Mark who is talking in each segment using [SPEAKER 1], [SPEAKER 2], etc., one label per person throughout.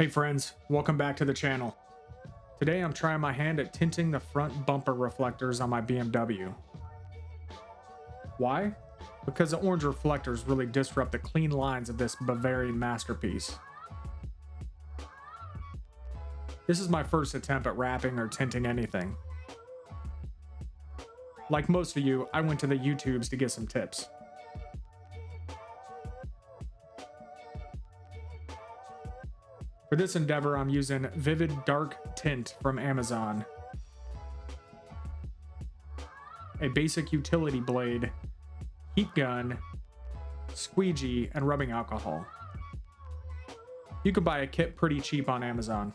[SPEAKER 1] Hey friends, welcome back to the channel. Today I'm trying my hand at tinting the front bumper reflectors on my BMW. Why? Because the orange reflectors really disrupt the clean lines of this Bavarian masterpiece. This is my first attempt at wrapping or tinting anything. Like most of you, I went to the YouTubes to get some tips. For this endeavor, I'm using Vivid Dark Tint from Amazon, a basic utility blade, heat gun, squeegee, and rubbing alcohol. You can buy a kit pretty cheap on Amazon.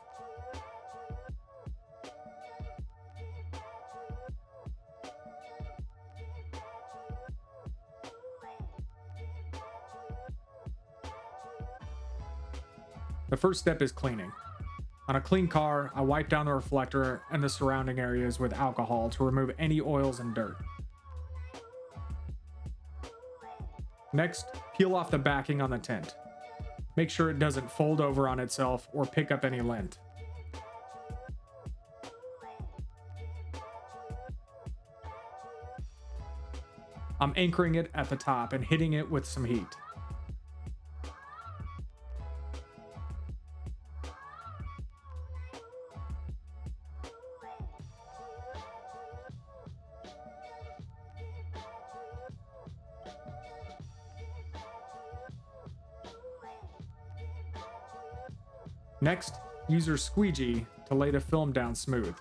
[SPEAKER 1] The first step is cleaning. On a clean car, I wipe down the reflector and the surrounding areas with alcohol to remove any oils and dirt. Next, peel off the backing on the tint. Make sure it doesn't fold over on itself or pick up any lint. I'm anchoring it at the top and hitting it with some heat. Next, use your squeegee to lay the film down smooth.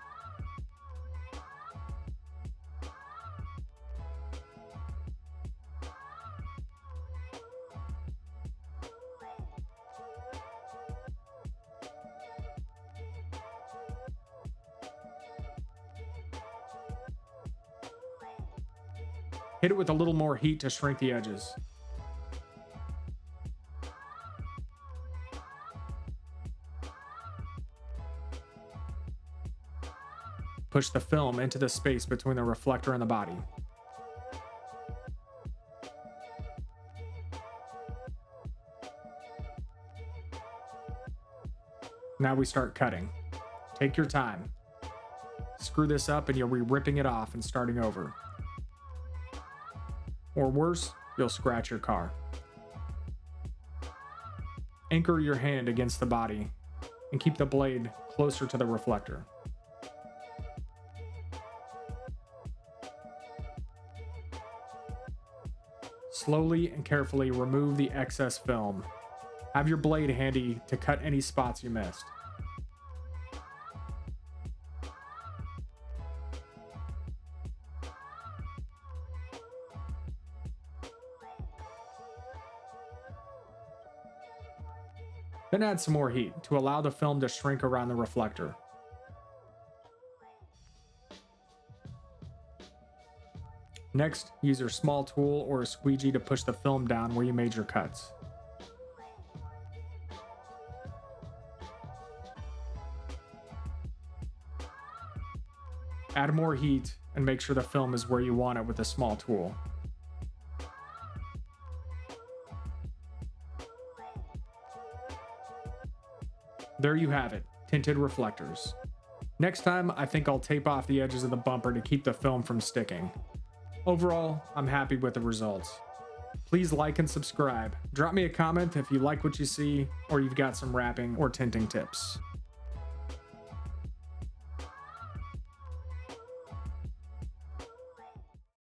[SPEAKER 1] Hit it with a little more heat to shrink the edges. Push the film into the space between the reflector and the body. Now we start cutting. Take your time. Screw this up and you'll be ripping it off and starting over. Or worse, you'll scratch your car. Anchor your hand against the body and keep the blade closer to the reflector. Slowly and carefully remove the excess film. Have your blade handy to cut any spots you missed. Then add some more heat to allow the film to shrink around the reflector. Next, use your small tool or a squeegee to push the film down where you made your cuts. Add more heat and make sure the film is where you want it with a small tool. There you have it, tinted reflectors. Next time, I think I'll tape off the edges of the bumper to keep the film from sticking. Overall, I'm happy with the results. Please like and subscribe. Drop me a comment if you like what you see or you've got some wrapping or tinting tips.